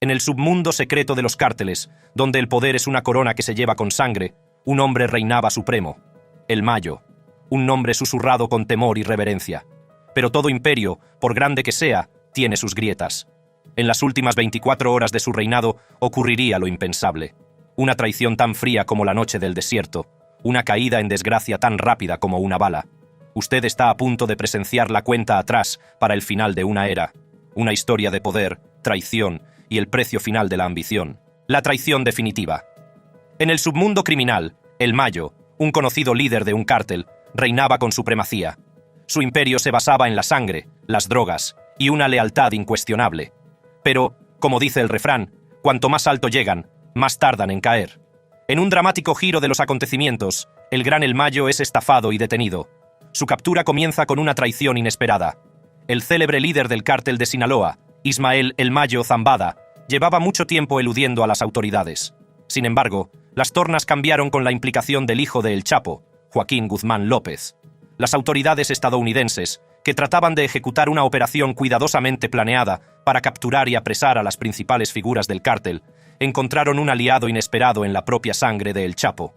En el submundo secreto de los cárteles, donde el poder es una corona que se lleva con sangre, un hombre reinaba supremo, el Mayo, un nombre susurrado con temor y reverencia. Pero todo imperio, por grande que sea, tiene sus grietas. En las últimas 24 horas de su reinado ocurriría lo impensable. Una traición tan fría como la noche del desierto, una caída en desgracia tan rápida como una bala. Usted está a punto de presenciar la cuenta atrás para el final de una era, una historia de poder, traición y el precio final de la ambición. La traición definitiva. En el submundo criminal, el Mayo, un conocido líder de un cártel, reinaba con supremacía. Su imperio se basaba en la sangre, las drogas y una lealtad incuestionable. Pero, como dice el refrán, cuanto más alto llegan, más tardan en caer. En un dramático giro de los acontecimientos, el gran El Mayo es estafado y detenido. Su captura comienza con una traición inesperada. El célebre líder del cártel de Sinaloa, Ismael El Mayo Zambada, llevaba mucho tiempo eludiendo a las autoridades. Sin embargo, las tornas cambiaron con la implicación del hijo de El Chapo, Joaquín Guzmán López. Las autoridades estadounidenses, que trataban de ejecutar una operación cuidadosamente planeada para capturar y apresar a las principales figuras del cártel, encontraron un aliado inesperado en la propia sangre de El Chapo.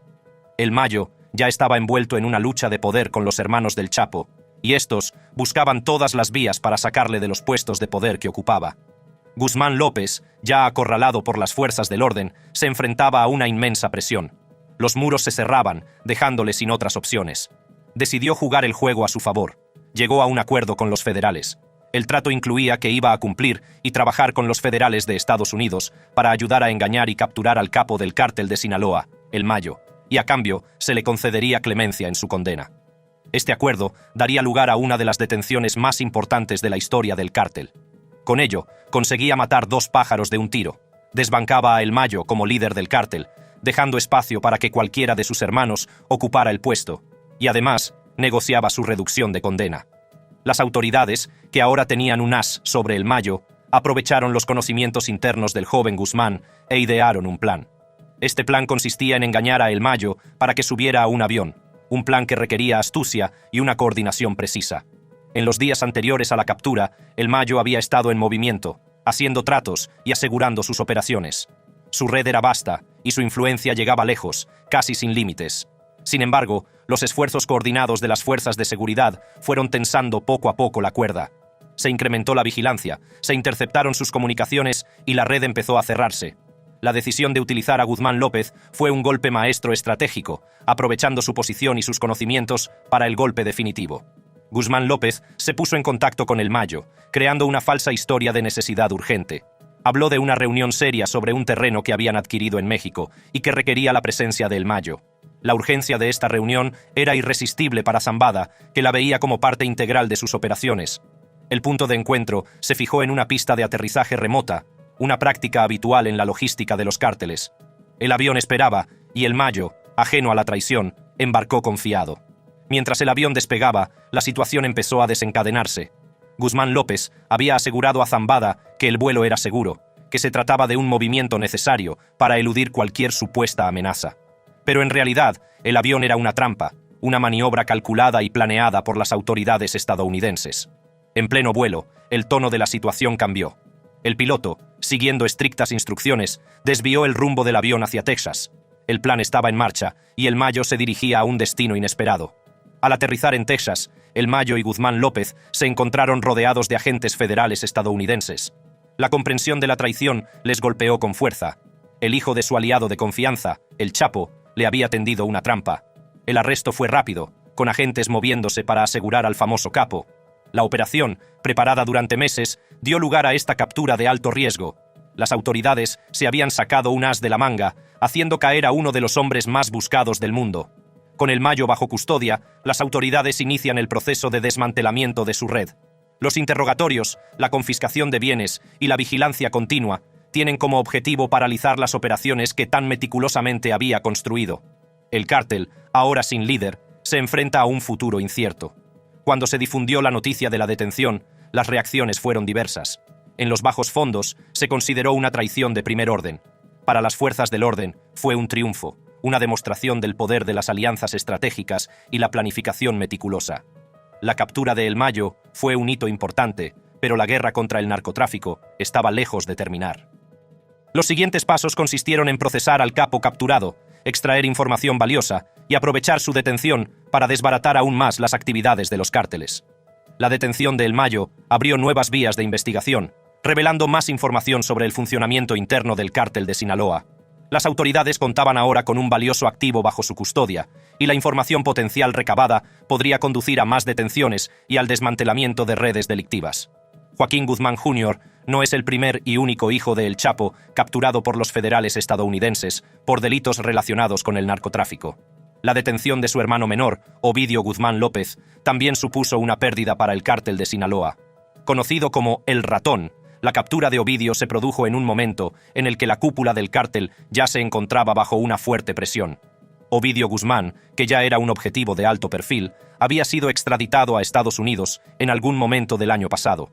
El Mayo ya estaba envuelto en una lucha de poder con los hermanos del Chapo, y estos buscaban todas las vías para sacarle de los puestos de poder que ocupaba. Guzmán López, ya acorralado por las fuerzas del orden, se enfrentaba a una inmensa presión. Los muros se cerraban, dejándole sin otras opciones. Decidió jugar el juego a su favor. Llegó a un acuerdo con los federales. El trato incluía que iba a cumplir y trabajar con los federales de Estados Unidos para ayudar a engañar y capturar al capo del cártel de Sinaloa, El Mayo, y a cambio se le concedería clemencia en su condena. Este acuerdo daría lugar a una de las detenciones más importantes de la historia del cártel. Con ello, conseguía matar 2 pájaros de un tiro. Desbancaba a El Mayo como líder del cártel, dejando espacio para que cualquiera de sus hermanos ocupara el puesto, y además negociaba su reducción de condena. Las autoridades, que ahora tenían un as sobre El Mayo, aprovecharon los conocimientos internos del joven Guzmán e idearon un plan. Este plan consistía en engañar a El Mayo para que subiera a un avión, un plan que requería astucia y una coordinación precisa. En los días anteriores a la captura, El Mayo había estado en movimiento, haciendo tratos y asegurando sus operaciones. Su red era vasta y su influencia llegaba lejos, casi sin límites. Sin embargo, los esfuerzos coordinados de las fuerzas de seguridad fueron tensando poco a poco la cuerda. Se incrementó la vigilancia, se interceptaron sus comunicaciones y la red empezó a cerrarse. La decisión de utilizar a Guzmán López fue un golpe maestro estratégico, aprovechando su posición y sus conocimientos para el golpe definitivo. Guzmán López se puso en contacto con El Mayo, creando una falsa historia de necesidad urgente. Habló de una reunión seria sobre un terreno que habían adquirido en México y que requería la presencia de El Mayo. La urgencia de esta reunión era irresistible para Zambada, que la veía como parte integral de sus operaciones. El punto de encuentro se fijó en una pista de aterrizaje remota, una práctica habitual en la logística de los cárteles. El avión esperaba, y El Mayo, ajeno a la traición, embarcó confiado. Mientras el avión despegaba, la situación empezó a desencadenarse. Guzmán López había asegurado a Zambada que el vuelo era seguro, que se trataba de un movimiento necesario para eludir cualquier supuesta amenaza. Pero en realidad, el avión era una trampa, una maniobra calculada y planeada por las autoridades estadounidenses. En pleno vuelo, el tono de la situación cambió. El piloto, siguiendo estrictas instrucciones, desvió el rumbo del avión hacia Texas. El plan estaba en marcha y El Mayo se dirigía a un destino inesperado. Al aterrizar en Texas, El Mayo y Guzmán López se encontraron rodeados de agentes federales estadounidenses. La comprensión de la traición les golpeó con fuerza. El hijo de su aliado de confianza, El Chapo, le había tendido una trampa. El arresto fue rápido, con agentes moviéndose para asegurar al famoso capo. La operación, preparada durante meses, dio lugar a esta captura de alto riesgo. Las autoridades se habían sacado un as de la manga, haciendo caer a uno de los hombres más buscados del mundo. Con El Mayo bajo custodia, las autoridades inician el proceso de desmantelamiento de su red. Los interrogatorios, la confiscación de bienes y la vigilancia continua tienen como objetivo paralizar las operaciones que tan meticulosamente había construido. El cártel, ahora sin líder, se enfrenta a un futuro incierto. Cuando se difundió la noticia de la detención, las reacciones fueron diversas. En los bajos fondos se consideró una traición de primer orden. Para las fuerzas del orden fue un triunfo, una demostración del poder de las alianzas estratégicas y la planificación meticulosa. La captura de El Mayo fue un hito importante, pero la guerra contra el narcotráfico estaba lejos de terminar. Los siguientes pasos consistieron en procesar al capo capturado, extraer información valiosa y aprovechar su detención para desbaratar aún más las actividades de los cárteles. La detención de El Mayo abrió nuevas vías de investigación, revelando más información sobre el funcionamiento interno del cártel de Sinaloa. Las autoridades contaban ahora con un valioso activo bajo su custodia, y la información potencial recabada podría conducir a más detenciones y al desmantelamiento de redes delictivas. Joaquín Guzmán Jr. no es el primer y único hijo de El Chapo capturado por los federales estadounidenses por delitos relacionados con el narcotráfico. La detención de su hermano menor, Ovidio Guzmán López, también supuso una pérdida para el cártel de Sinaloa. Conocido como El Ratón, la captura de Ovidio se produjo en un momento en el que la cúpula del cártel ya se encontraba bajo una fuerte presión. Ovidio Guzmán, que ya era un objetivo de alto perfil, había sido extraditado a Estados Unidos en algún momento del año pasado.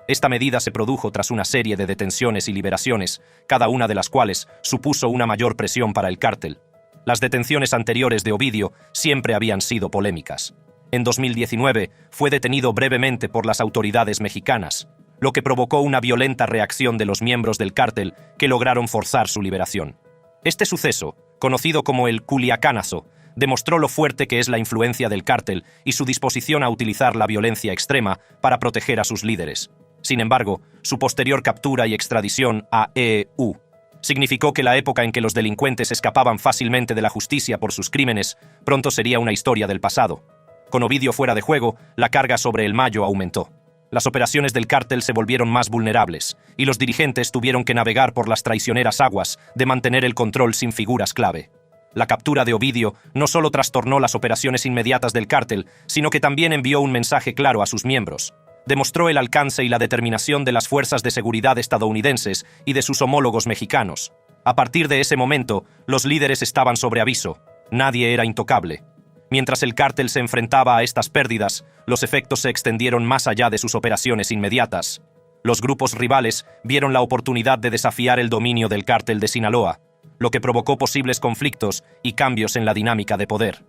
Esta medida se produjo tras una serie de detenciones y liberaciones, cada una de las cuales supuso una mayor presión para el cártel. Las detenciones anteriores de Ovidio siempre habían sido polémicas. En 2019 fue detenido brevemente por las autoridades mexicanas, lo que provocó una violenta reacción de los miembros del cártel que lograron forzar su liberación. Este suceso, conocido como el Culiacanazo, demostró lo fuerte que es la influencia del cártel y su disposición a utilizar la violencia extrema para proteger a sus líderes. Sin embargo, su posterior captura y extradición a EU significó que la época en que los delincuentes escapaban fácilmente de la justicia por sus crímenes pronto sería una historia del pasado. Con Ovidio fuera de juego, la carga sobre El Mayo aumentó. Las operaciones del cártel se volvieron más vulnerables, y los dirigentes tuvieron que navegar por las traicioneras aguas de mantener el control sin figuras clave. La captura de Ovidio no solo trastornó las operaciones inmediatas del cártel, sino que también envió un mensaje claro a sus miembros. Demostró el alcance y la determinación de las fuerzas de seguridad estadounidenses y de sus homólogos mexicanos. A partir de ese momento, los líderes estaban sobre aviso. Nadie era intocable. Mientras el cártel se enfrentaba a estas pérdidas, los efectos se extendieron más allá de sus operaciones inmediatas. Los grupos rivales vieron la oportunidad de desafiar el dominio del cártel de Sinaloa, lo que provocó posibles conflictos y cambios en la dinámica de poder.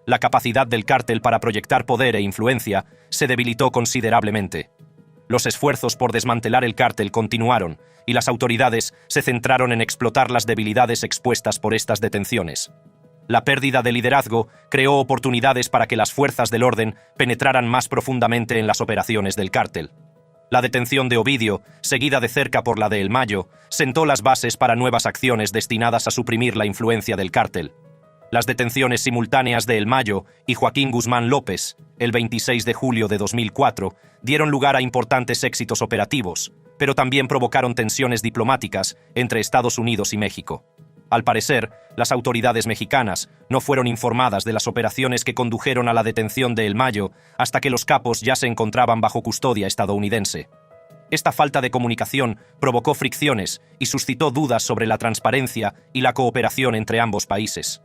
La capacidad del cártel para proyectar poder e influencia se debilitó considerablemente. Los esfuerzos por desmantelar el cártel continuaron, y las autoridades se centraron en explotar las debilidades expuestas por estas detenciones. La pérdida de liderazgo creó oportunidades para que las fuerzas del orden penetraran más profundamente en las operaciones del cártel. La detención de Ovidio, seguida de cerca por la de El Mayo, sentó las bases para nuevas acciones destinadas a suprimir la influencia del cártel. Las detenciones simultáneas de El Mayo y Joaquín Guzmán López, el 26 de julio de 2004, dieron lugar a importantes éxitos operativos, pero también provocaron tensiones diplomáticas entre Estados Unidos y México. Al parecer, las autoridades mexicanas no fueron informadas de las operaciones que condujeron a la detención de El Mayo hasta que los capos ya se encontraban bajo custodia estadounidense. Esta falta de comunicación provocó fricciones y suscitó dudas sobre la transparencia y la cooperación entre ambos países.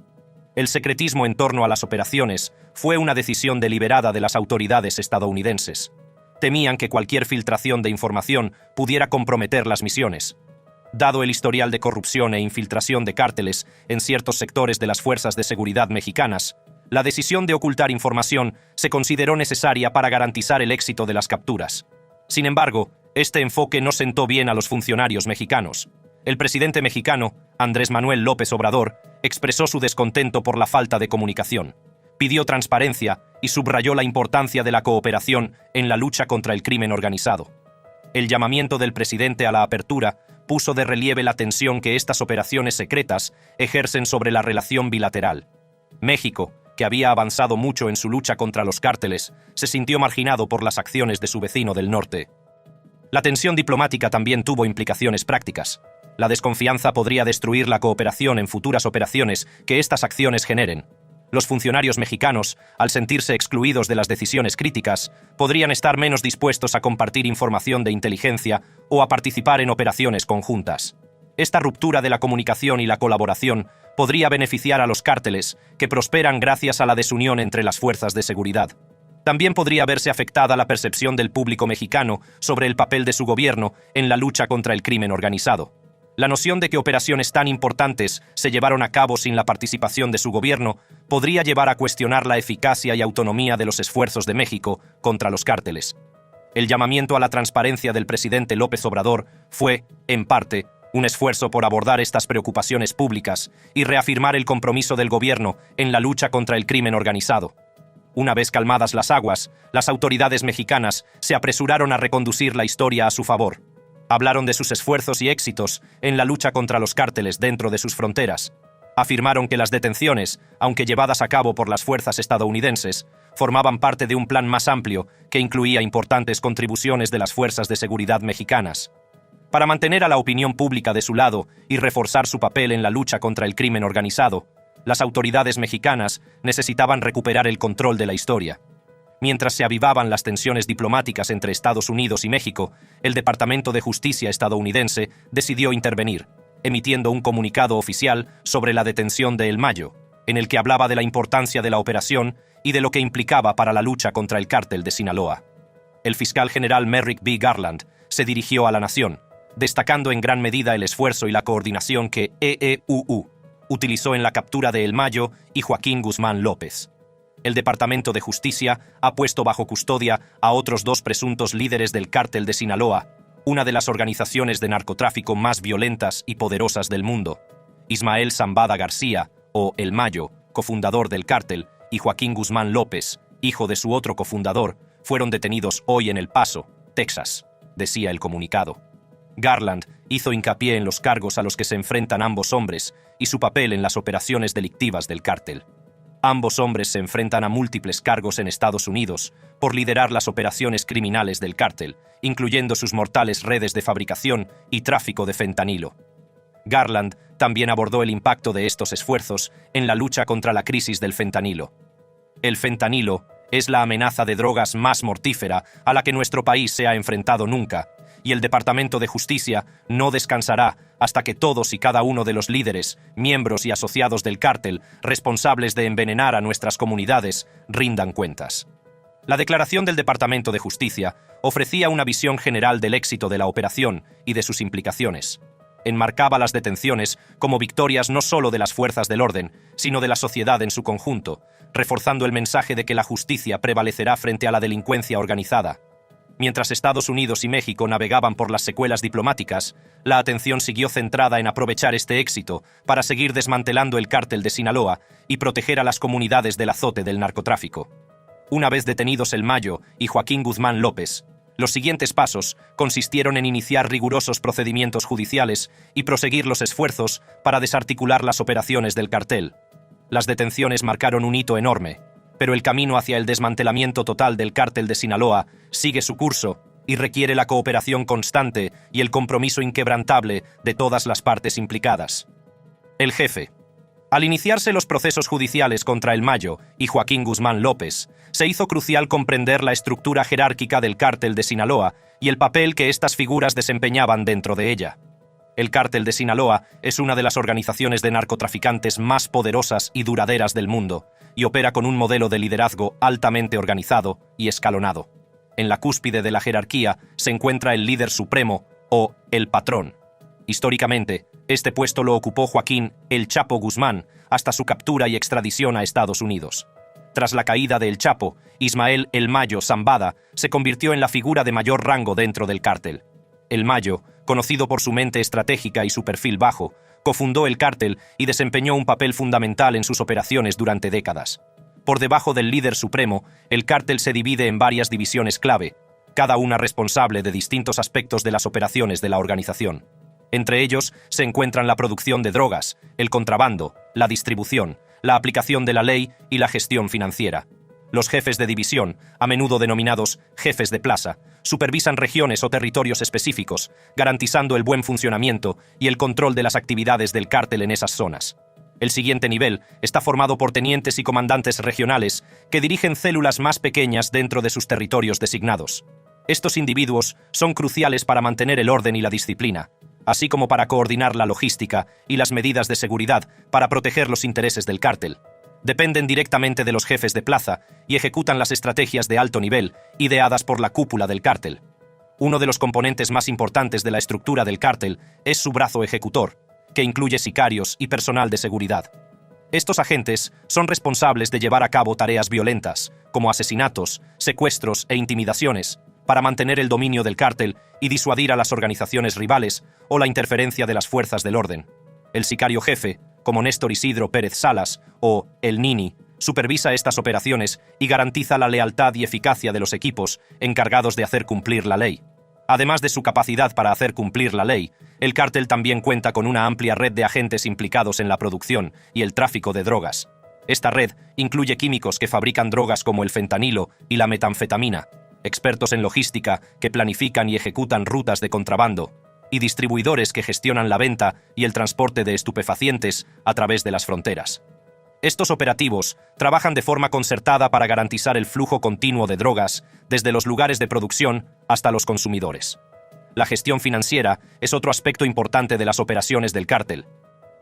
El secretismo en torno a las operaciones fue una decisión deliberada de las autoridades estadounidenses. Temían que cualquier filtración de información pudiera comprometer las misiones. Dado el historial de corrupción e infiltración de cárteles en ciertos sectores de las fuerzas de seguridad mexicanas, la decisión de ocultar información se consideró necesaria para garantizar el éxito de las capturas. Sin embargo, este enfoque no sentó bien a los funcionarios mexicanos. El presidente mexicano, Andrés Manuel López Obrador, expresó su descontento por la falta de comunicación. Pidió transparencia y subrayó la importancia de la cooperación en la lucha contra el crimen organizado. El llamamiento del presidente a la apertura puso de relieve la tensión que estas operaciones secretas ejercen sobre la relación bilateral. México, que había avanzado mucho en su lucha contra los cárteles, se sintió marginado por las acciones de su vecino del norte. La tensión diplomática también tuvo implicaciones prácticas. La desconfianza podría destruir la cooperación en futuras operaciones que estas acciones generen. Los funcionarios mexicanos, al sentirse excluidos de las decisiones críticas, podrían estar menos dispuestos a compartir información de inteligencia o a participar en operaciones conjuntas. Esta ruptura de la comunicación y la colaboración podría beneficiar a los cárteles, que prosperan gracias a la desunión entre las fuerzas de seguridad. También podría verse afectada la percepción del público mexicano sobre el papel de su gobierno en la lucha contra el crimen organizado. La noción de que operaciones tan importantes se llevaron a cabo sin la participación de su gobierno podría llevar a cuestionar la eficacia y autonomía de los esfuerzos de México contra los cárteles. El llamamiento a la transparencia del presidente López Obrador fue, en parte, Un esfuerzo por abordar estas preocupaciones públicas y reafirmar el compromiso del gobierno en la lucha contra el crimen organizado. Una vez calmadas las aguas, las autoridades mexicanas se apresuraron a reconducir la historia a su favor. Hablaron de sus esfuerzos y éxitos en la lucha contra los cárteles dentro de sus fronteras. Afirmaron que las detenciones, aunque llevadas a cabo por las fuerzas estadounidenses, formaban parte de un plan más amplio que incluía importantes contribuciones de las fuerzas de seguridad mexicanas. Para mantener a la opinión pública de su lado y reforzar su papel en la lucha contra el crimen organizado, las autoridades mexicanas necesitaban recuperar el control de la historia. Mientras se avivaban las tensiones diplomáticas entre Estados Unidos y México, el Departamento de Justicia estadounidense decidió intervenir, emitiendo un comunicado oficial sobre la detención de El Mayo, en el que hablaba de la importancia de la operación y de lo que implicaba para la lucha contra el cártel de Sinaloa. El fiscal general Merrick B. Garland se dirigió a la nación, destacando en gran medida el esfuerzo y la coordinación que EEUU utilizó en la captura de El Mayo y Joaquín Guzmán López. El Departamento de Justicia ha puesto bajo custodia a otros 2 presuntos líderes del cártel de Sinaloa, una de las organizaciones de narcotráfico más violentas y poderosas del mundo. Ismael Zambada García, o El Mayo, cofundador del cártel, y Joaquín Guzmán López, hijo de su otro cofundador, fueron detenidos hoy en El Paso, Texas, decía el comunicado. Garland hizo hincapié en los cargos a los que se enfrentan ambos hombres y su papel en las operaciones delictivas del cártel. Ambos hombres se enfrentan a múltiples cargos en Estados Unidos por liderar las operaciones criminales del cártel, incluyendo sus mortales redes de fabricación y tráfico de fentanilo. Garland también abordó el impacto de estos esfuerzos en la lucha contra la crisis del fentanilo. El fentanilo es la amenaza de drogas más mortífera a la que nuestro país se ha enfrentado nunca, y el Departamento de Justicia no descansará hasta que todos y cada uno de los líderes, miembros y asociados del cártel responsables de envenenar a nuestras comunidades rindan cuentas. La declaración del Departamento de Justicia ofrecía una visión general del éxito de la operación y de sus implicaciones. Enmarcaba las detenciones como victorias no solo de las fuerzas del orden, sino de la sociedad en su conjunto, reforzando el mensaje de que la justicia prevalecerá frente a la delincuencia organizada. Mientras Estados Unidos y México navegaban por las secuelas diplomáticas, la atención siguió centrada en aprovechar este éxito para seguir desmantelando el cártel de Sinaloa y proteger a las comunidades del azote del narcotráfico. Una vez detenidos El Mayo y Joaquín Guzmán López, los siguientes pasos consistieron en iniciar rigurosos procedimientos judiciales y proseguir los esfuerzos para desarticular las operaciones del cartel. Las detenciones marcaron un hito enorme, pero el camino hacia el desmantelamiento total del cártel de Sinaloa sigue su curso y requiere la cooperación constante y el compromiso inquebrantable de todas las partes implicadas. El jefe. Al iniciarse los procesos judiciales contra El Mayo y Joaquín Guzmán López, se hizo crucial comprender la estructura jerárquica del cártel de Sinaloa y el papel que estas figuras desempeñaban dentro de ella. El cártel de Sinaloa es una de las organizaciones de narcotraficantes más poderosas y duraderas del mundo, y opera con un modelo de liderazgo altamente organizado y escalonado. En la cúspide de la jerarquía se encuentra el líder supremo, o el patrón. Históricamente, este puesto lo ocupó Joaquín El Chapo Guzmán hasta su captura y extradición a Estados Unidos. Tras la caída de El Chapo, Ismael El Mayo Zambada se convirtió en la figura de mayor rango dentro del cártel. El Mayo, conocido por su mente estratégica y su perfil bajo, cofundó el cártel y desempeñó un papel fundamental en sus operaciones durante décadas. Por debajo del líder supremo, el cártel se divide en varias divisiones clave, cada una responsable de distintos aspectos de las operaciones de la organización. Entre ellos se encuentran la producción de drogas, el contrabando, la distribución, la aplicación de la ley y la gestión financiera. Los jefes de división, a menudo denominados jefes de plaza, supervisan regiones o territorios específicos, garantizando el buen funcionamiento y el control de las actividades del cártel en esas zonas. El siguiente nivel está formado por tenientes y comandantes regionales que dirigen células más pequeñas dentro de sus territorios designados. Estos individuos son cruciales para mantener el orden y la disciplina, así como para coordinar la logística y las medidas de seguridad para proteger los intereses del cártel. Dependen directamente de los jefes de plaza y ejecutan las estrategias de alto nivel ideadas por la cúpula del cártel. Uno de los componentes más importantes de la estructura del cártel es su brazo ejecutor, que incluye sicarios y personal de seguridad. Estos agentes son responsables de llevar a cabo tareas violentas, como asesinatos, secuestros e intimidaciones, para mantener el dominio del cártel y disuadir a las organizaciones rivales o la interferencia de las fuerzas del orden. El sicario jefe, como Néstor Isidro Pérez Salas o el Nini, supervisa estas operaciones y garantiza la lealtad y eficacia de los equipos encargados de hacer cumplir la ley. Además de su capacidad para hacer cumplir la ley, el cártel también cuenta con una amplia red de agentes implicados en la producción y el tráfico de drogas. Esta red incluye químicos que fabrican drogas como el fentanilo y la metanfetamina, expertos en logística que planifican y ejecutan rutas de contrabando, y distribuidores que gestionan la venta y el transporte de estupefacientes a través de las fronteras. Estos operativos trabajan de forma concertada para garantizar el flujo continuo de drogas desde los lugares de producción hasta los consumidores. La gestión financiera es otro aspecto importante de las operaciones del cártel.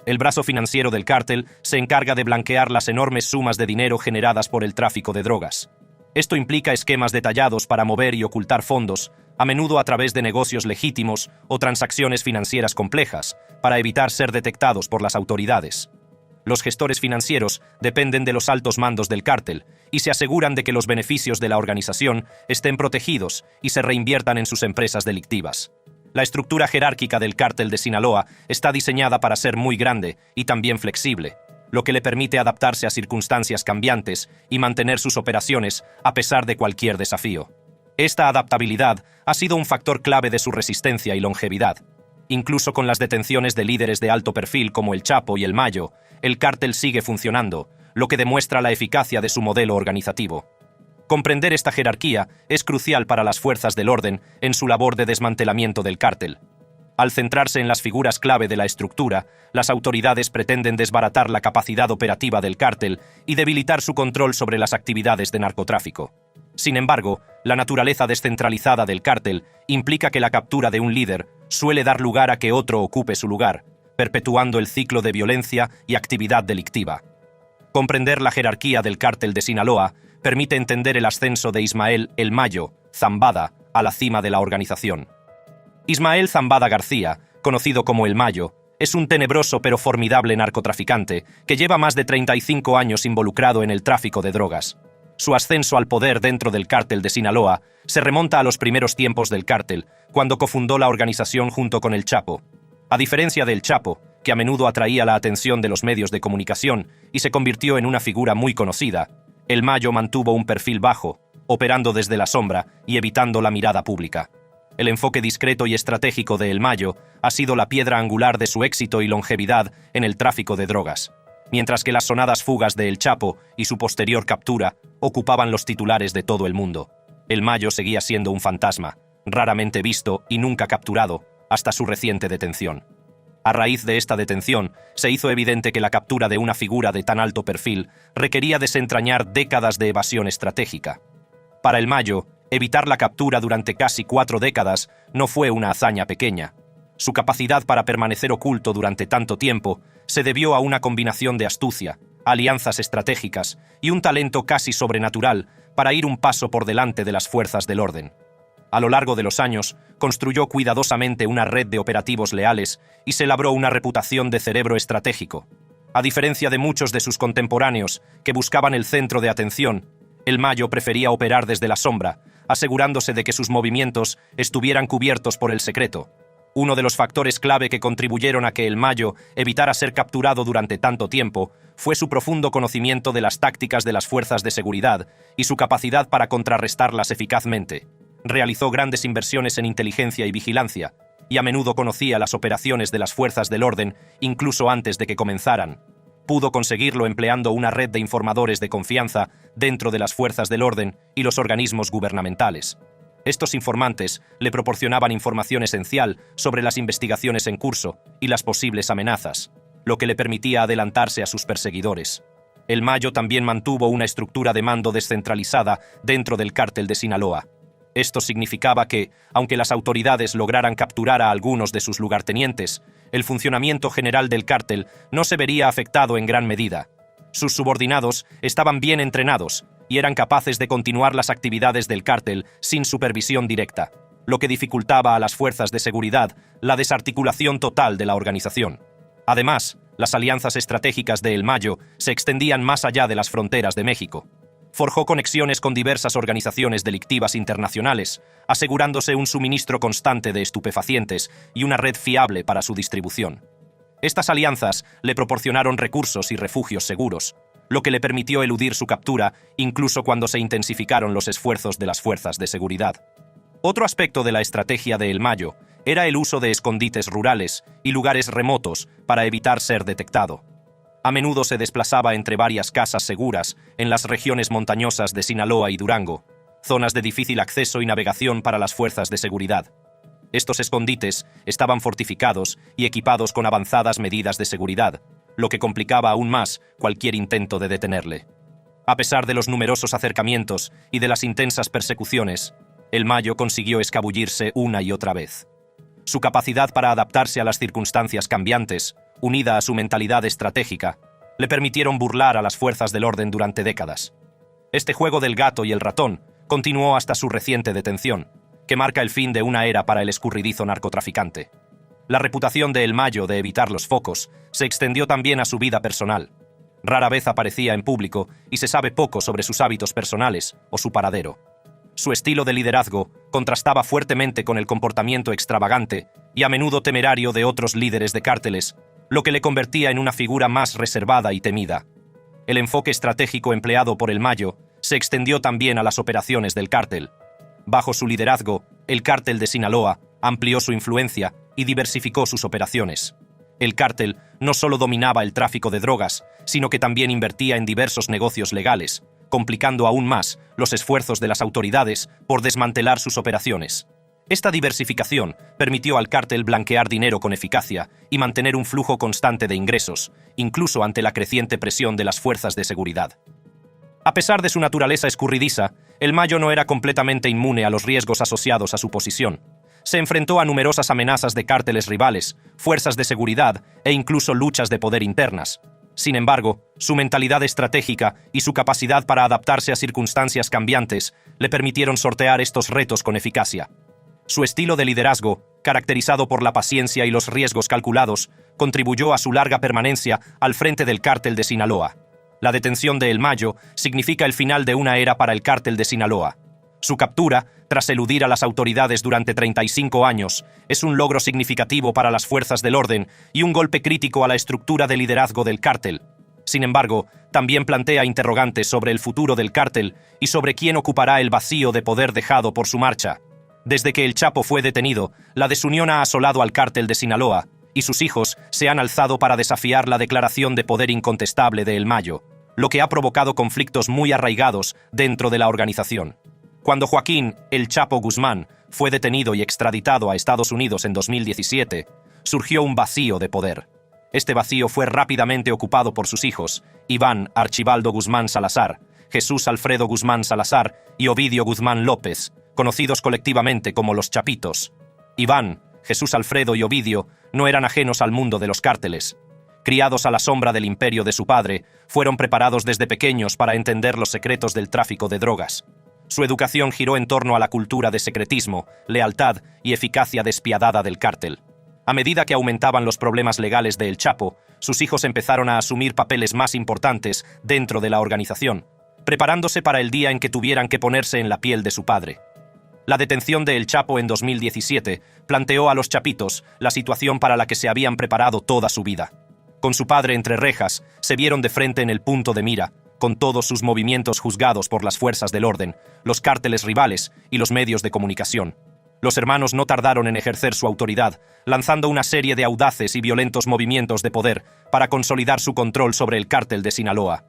El brazo financiero del cártel se encarga de blanquear las enormes sumas de dinero generadas por el tráfico de drogas. Esto implica esquemas detallados para mover y ocultar fondos, a menudo a través de negocios legítimos o transacciones financieras complejas, para evitar ser detectados por las autoridades. Los gestores financieros dependen de los altos mandos del cártel y se aseguran de que los beneficios de la organización estén protegidos y se reinviertan en sus empresas delictivas. La estructura jerárquica del cártel de Sinaloa está diseñada para ser muy grande y también flexible, lo que le permite adaptarse a circunstancias cambiantes y mantener sus operaciones a pesar de cualquier desafío. Esta adaptabilidad ha sido un factor clave de su resistencia y longevidad. Incluso con las detenciones de líderes de alto perfil como el Chapo y el Mayo, el cártel sigue funcionando, lo que demuestra la eficacia de su modelo organizativo. Comprender esta jerarquía es crucial para las fuerzas del orden en su labor de desmantelamiento del cártel. Al centrarse en las figuras clave de la estructura, las autoridades pretenden desbaratar la capacidad operativa del cártel y debilitar su control sobre las actividades de narcotráfico. Sin embargo, la naturaleza descentralizada del cártel implica que la captura de un líder suele dar lugar a que otro ocupe su lugar, perpetuando el ciclo de violencia y actividad delictiva. Comprender la jerarquía del cártel de Sinaloa permite entender el ascenso de Ismael El Mayo Zambada a la cima de la organización. Ismael Zambada García, conocido como El Mayo, es un tenebroso pero formidable narcotraficante que lleva más de 35 años involucrado en el tráfico de drogas. Su ascenso al poder dentro del cártel de Sinaloa se remonta a los primeros tiempos del cártel, cuando cofundó la organización junto con el Chapo. A diferencia del Chapo, que a menudo atraía la atención de los medios de comunicación y se convirtió en una figura muy conocida, El Mayo mantuvo un perfil bajo, operando desde la sombra y evitando la mirada pública. El enfoque discreto y estratégico de El Mayo ha sido la piedra angular de su éxito y longevidad en el tráfico de drogas, mientras que las sonadas fugas de El Chapo y su posterior captura ocupaban los titulares de todo el mundo. El Mayo seguía siendo un fantasma, raramente visto y nunca capturado, hasta su reciente detención. A raíz de esta detención, se hizo evidente que la captura de una figura de tan alto perfil requería desentrañar décadas de evasión estratégica. Para El Mayo, evitar la captura durante casi 4 décadas no fue una hazaña pequeña. Su capacidad para permanecer oculto durante tanto tiempo se debió a una combinación de astucia, alianzas estratégicas y un talento casi sobrenatural para ir un paso por delante de las fuerzas del orden. A lo largo de los años, construyó cuidadosamente una red de operativos leales y se labró una reputación de cerebro estratégico. A diferencia de muchos de sus contemporáneos que buscaban el centro de atención, El Mayo prefería operar desde la sombra, asegurándose de que sus movimientos estuvieran cubiertos por el secreto. Uno de los factores clave que contribuyeron a que El Mayo evitara ser capturado durante tanto tiempo fue su profundo conocimiento de las tácticas de las fuerzas de seguridad y su capacidad para contrarrestarlas eficazmente. Realizó grandes inversiones en inteligencia y vigilancia, y a menudo conocía las operaciones de las fuerzas del orden incluso antes de que comenzaran. Pudo conseguirlo empleando una red de informadores de confianza dentro de las fuerzas del orden y los organismos gubernamentales. Estos informantes le proporcionaban información esencial sobre las investigaciones en curso y las posibles amenazas, lo que le permitía adelantarse a sus perseguidores. El Mayo también mantuvo una estructura de mando descentralizada dentro del cártel de Sinaloa. Esto significaba que, aunque las autoridades lograran capturar a algunos de sus lugartenientes, el funcionamiento general del cártel no se vería afectado en gran medida. Sus subordinados estaban bien entrenados y eran capaces de continuar las actividades del cártel sin supervisión directa, lo que dificultaba a las fuerzas de seguridad la desarticulación total de la organización. Además, las alianzas estratégicas de El Mayo se extendían más allá de las fronteras de México. Forjó conexiones con diversas organizaciones delictivas internacionales, asegurándose un suministro constante de estupefacientes y una red fiable para su distribución. Estas alianzas le proporcionaron recursos y refugios seguros, lo que le permitió eludir su captura incluso cuando se intensificaron los esfuerzos de las fuerzas de seguridad. Otro aspecto de la estrategia de El Mayo era el uso de escondites rurales y lugares remotos para evitar ser detectado. A menudo se desplazaba entre varias casas seguras en las regiones montañosas de Sinaloa y Durango, zonas de difícil acceso y navegación para las fuerzas de seguridad. Estos escondites estaban fortificados y equipados con avanzadas medidas de seguridad, lo que complicaba aún más cualquier intento de detenerle. A pesar de los numerosos acercamientos y de las intensas persecuciones, El Mayo consiguió escabullirse una y otra vez. Su capacidad para adaptarse a las circunstancias cambiantes, unida a su mentalidad estratégica, le permitieron burlar a las fuerzas del orden durante décadas. Este juego del gato y el ratón continuó hasta su reciente detención, que marca el fin de una era para el escurridizo narcotraficante. La reputación de El Mayo de evitar los focos se extendió también a su vida personal. Rara vez aparecía en público y se sabe poco sobre sus hábitos personales o su paradero. Su estilo de liderazgo contrastaba fuertemente con el comportamiento extravagante y a menudo temerario de otros líderes de cárteles, lo que le convertía en una figura más reservada y temida. El enfoque estratégico empleado por El Mayo se extendió también a las operaciones del cártel. Bajo su liderazgo, el cártel de Sinaloa amplió su influencia y diversificó sus operaciones. El cártel no solo dominaba el tráfico de drogas, sino que también invertía en diversos negocios legales, complicando aún más los esfuerzos de las autoridades por desmantelar sus operaciones. Esta diversificación permitió al cártel blanquear dinero con eficacia y mantener un flujo constante de ingresos, incluso ante la creciente presión de las fuerzas de seguridad. A pesar de su naturaleza escurridiza, El Mayo no era completamente inmune a los riesgos asociados a su posición. Se enfrentó a numerosas amenazas de cárteles rivales, fuerzas de seguridad e incluso luchas de poder internas. Sin embargo, su mentalidad estratégica y su capacidad para adaptarse a circunstancias cambiantes le permitieron sortear estos retos con eficacia. Su estilo de liderazgo, caracterizado por la paciencia y los riesgos calculados, contribuyó a su larga permanencia al frente del cártel de Sinaloa. La detención de El Mayo significa el final de una era para el cártel de Sinaloa. Su captura, tras eludir a las autoridades durante 35 años, es un logro significativo para las fuerzas del orden y un golpe crítico a la estructura de liderazgo del cártel. Sin embargo, también plantea interrogantes sobre el futuro del cártel y sobre quién ocupará el vacío de poder dejado por su marcha. Desde que el Chapo fue detenido, la desunión ha asolado al cártel de Sinaloa, y sus hijos se han alzado para desafiar la declaración de poder incontestable de El Mayo, lo que ha provocado conflictos muy arraigados dentro de la organización. Cuando Joaquín El Chapo Guzmán fue detenido y extraditado a Estados Unidos en 2017, surgió un vacío de poder. Este vacío fue rápidamente ocupado por sus hijos, Iván Archibaldo Guzmán Salazar, Jesús Alfredo Guzmán Salazar y Ovidio Guzmán López, conocidos colectivamente como los Chapitos. Iván, Jesús Alfredo y Ovidio no eran ajenos al mundo de los cárteles. Criados a la sombra del imperio de su padre, fueron preparados desde pequeños para entender los secretos del tráfico de drogas. Su educación giró en torno a la cultura de secretismo, lealtad y eficacia despiadada del cártel. A medida que aumentaban los problemas legales de El Chapo, sus hijos empezaron a asumir papeles más importantes dentro de la organización, preparándose para el día en que tuvieran que ponerse en la piel de su padre. La detención de El Chapo en 2017 planteó a los Chapitos la situación para la que se habían preparado toda su vida. Con su padre entre rejas, se vieron de frente en el punto de mira, con todos sus movimientos juzgados por las fuerzas del orden, los cárteles rivales y los medios de comunicación. Los hermanos no tardaron en ejercer su autoridad, lanzando una serie de audaces y violentos movimientos de poder para consolidar su control sobre el cártel de Sinaloa.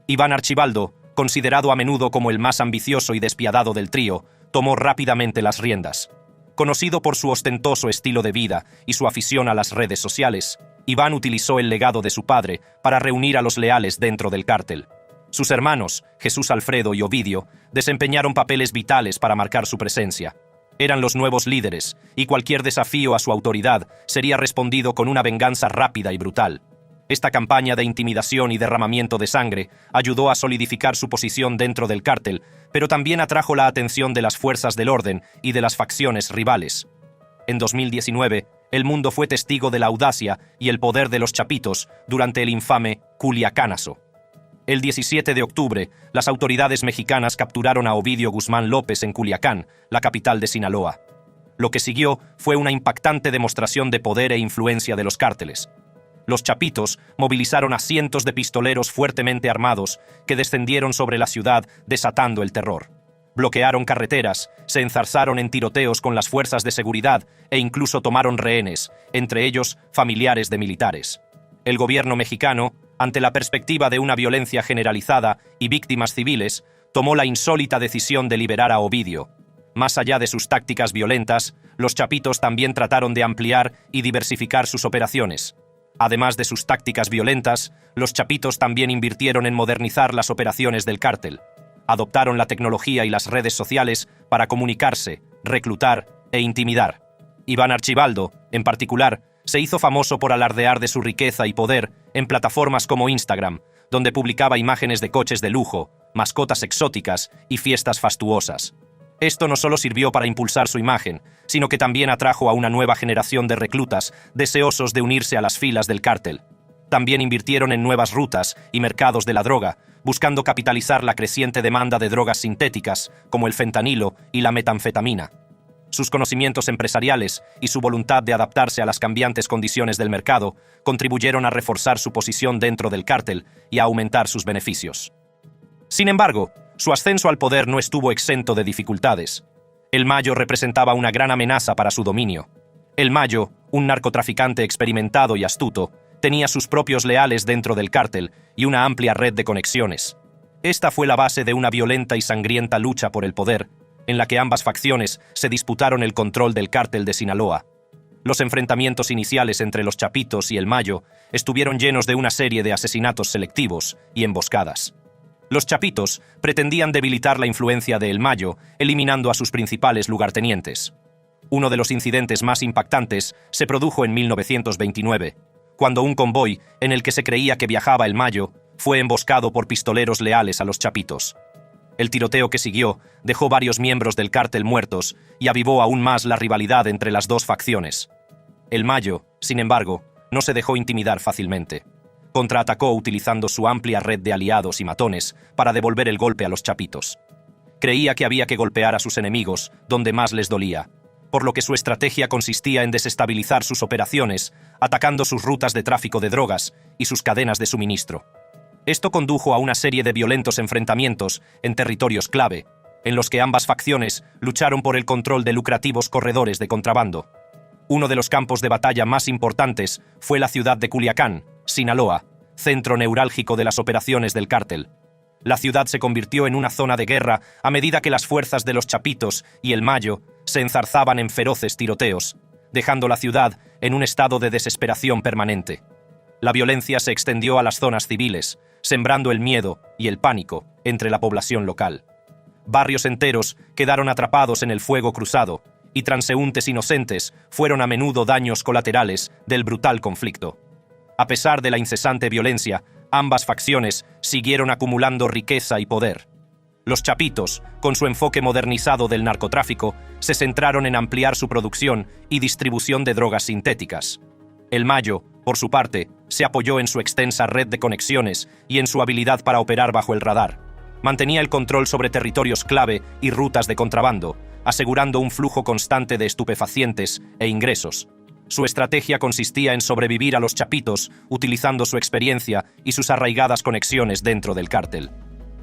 Iván Archibaldo, considerado a menudo como el más ambicioso y despiadado del trío, tomó rápidamente las riendas. Conocido por su ostentoso estilo de vida y su afición a las redes sociales, Iván utilizó el legado de su padre para reunir a los leales dentro del cártel. Sus hermanos, Jesús Alfredo y Ovidio, desempeñaron papeles vitales para marcar su presencia. Eran los nuevos líderes, y cualquier desafío a su autoridad sería respondido con una venganza rápida y brutal. Esta campaña de intimidación y derramamiento de sangre ayudó a solidificar su posición dentro del cártel, pero también atrajo la atención de las fuerzas del orden y de las facciones rivales. En 2019, el mundo fue testigo de la audacia y el poder de los Chapitos durante el infame Culiacanazo. El 17 de octubre, las autoridades mexicanas capturaron a Ovidio Guzmán López en Culiacán, la capital de Sinaloa. Lo que siguió fue una impactante demostración de poder e influencia de los cárteles. Los chapitos movilizaron a cientos de pistoleros fuertemente armados que descendieron sobre la ciudad desatando el terror. Bloquearon carreteras, se enzarzaron en tiroteos con las fuerzas de seguridad e incluso tomaron rehenes, entre ellos familiares de militares. El gobierno mexicano, ante la perspectiva de una violencia generalizada y víctimas civiles, tomó la insólita decisión de liberar a Ovidio. Más allá de sus tácticas violentas, los chapitos también trataron de ampliar y diversificar sus operaciones. Además de sus tácticas violentas, los chapitos también invirtieron en modernizar las operaciones del cártel. Adoptaron la tecnología y las redes sociales para comunicarse, reclutar e intimidar. Iván Archibaldo, en particular, se hizo famoso por alardear de su riqueza y poder en plataformas como Instagram, donde publicaba imágenes de coches de lujo, mascotas exóticas y fiestas fastuosas. Esto no solo sirvió para impulsar su imagen, sino que también atrajo a una nueva generación de reclutas deseosos de unirse a las filas del cártel. También invirtieron en nuevas rutas y mercados de la droga, buscando capitalizar la creciente demanda de drogas sintéticas, como el fentanilo y la metanfetamina. Sus conocimientos empresariales y su voluntad de adaptarse a las cambiantes condiciones del mercado contribuyeron a reforzar su posición dentro del cártel y a aumentar sus beneficios. Sin embargo, su ascenso al poder no estuvo exento de dificultades. El Mayo representaba una gran amenaza para su dominio. El Mayo, un narcotraficante experimentado y astuto, tenía sus propios leales dentro del cártel y una amplia red de conexiones. Esta fue la base de una violenta y sangrienta lucha por el poder, en la que ambas facciones se disputaron el control del cártel de Sinaloa. Los enfrentamientos iniciales entre los chapitos y el Mayo estuvieron llenos de una serie de asesinatos selectivos y emboscadas. Los chapitos pretendían debilitar la influencia de El Mayo, eliminando a sus principales lugartenientes. Uno de los incidentes más impactantes se produjo en 1929, cuando un convoy en el que se creía que viajaba El Mayo fue emboscado por pistoleros leales a los chapitos. El tiroteo que siguió dejó varios miembros del cártel muertos y avivó aún más la rivalidad entre las dos facciones. El Mayo, sin embargo, no se dejó intimidar fácilmente. Contraatacó utilizando su amplia red de aliados y matones para devolver el golpe a los chapitos. Creía que había que golpear a sus enemigos donde más les dolía, por lo que su estrategia consistía en desestabilizar sus operaciones, atacando sus rutas de tráfico de drogas y sus cadenas de suministro. Esto condujo a una serie de violentos enfrentamientos en territorios clave, en los que ambas facciones lucharon por el control de lucrativos corredores de contrabando. Uno de los campos de batalla más importantes fue la ciudad de Culiacán, Sinaloa, centro neurálgico de las operaciones del cártel. La ciudad se convirtió en una zona de guerra a medida que las fuerzas de los chapitos y el Mayo se enzarzaban en feroces tiroteos, dejando la ciudad en un estado de desesperación permanente. La violencia se extendió a las zonas civiles, sembrando el miedo y el pánico entre la población local. Barrios enteros quedaron atrapados en el fuego cruzado, y transeúntes inocentes fueron a menudo daños colaterales del brutal conflicto. A pesar de la incesante violencia, ambas facciones siguieron acumulando riqueza y poder. Los chapitos, con su enfoque modernizado del narcotráfico, se centraron en ampliar su producción y distribución de drogas sintéticas. El Mayo, por su parte, se apoyó en su extensa red de conexiones y en su habilidad para operar bajo el radar. Mantenía el control sobre territorios clave y rutas de contrabando, asegurando un flujo constante de estupefacientes e ingresos. Su estrategia consistía en sobrevivir a los chapitos utilizando su experiencia y sus arraigadas conexiones dentro del cártel.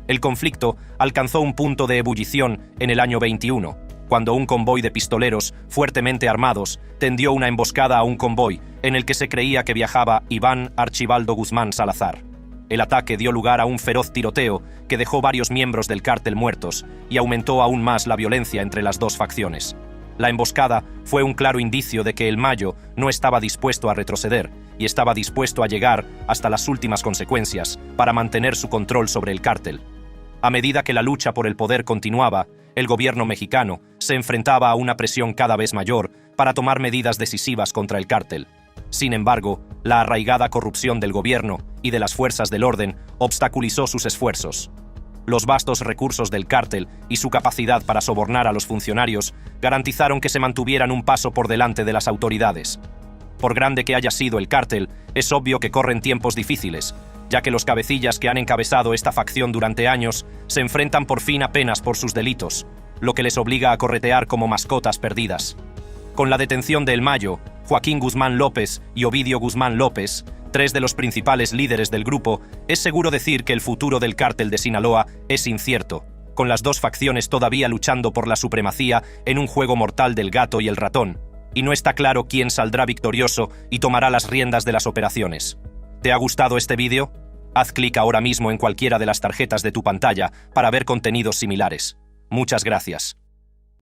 El conflicto alcanzó un punto de ebullición en el año 21, cuando un convoy de pistoleros fuertemente armados tendió una emboscada a un convoy en el que se creía que viajaba Iván Archibaldo Guzmán Salazar. El ataque dio lugar a un feroz tiroteo que dejó varios miembros del cártel muertos y aumentó aún más la violencia entre las dos facciones. La emboscada fue un claro indicio de que el Mayo no estaba dispuesto a retroceder y estaba dispuesto a llegar hasta las últimas consecuencias para mantener su control sobre el cártel. A medida que la lucha por el poder continuaba, el gobierno mexicano se enfrentaba a una presión cada vez mayor para tomar medidas decisivas contra el cártel. Sin embargo, la arraigada corrupción del gobierno y de las fuerzas del orden obstaculizó sus esfuerzos. Los vastos recursos del cártel y su capacidad para sobornar a los funcionarios garantizaron que se mantuvieran un paso por delante de las autoridades. Por grande que haya sido el cártel, es obvio que corren tiempos difíciles, ya que los cabecillas que han encabezado esta facción durante años se enfrentan por fin a penas por sus delitos, lo que les obliga a corretear como mascotas perdidas. Con la detención de El Mayo, Joaquín Guzmán López y Ovidio Guzmán López, tres de los principales líderes del grupo, es seguro decir que el futuro del cártel de Sinaloa es incierto, con las dos facciones todavía luchando por la supremacía en un juego mortal del gato y el ratón, y no está claro quién saldrá victorioso y tomará las riendas de las operaciones. ¿Te ha gustado este vídeo? Haz clic ahora mismo en cualquiera de las tarjetas de tu pantalla para ver contenidos similares. Muchas gracias.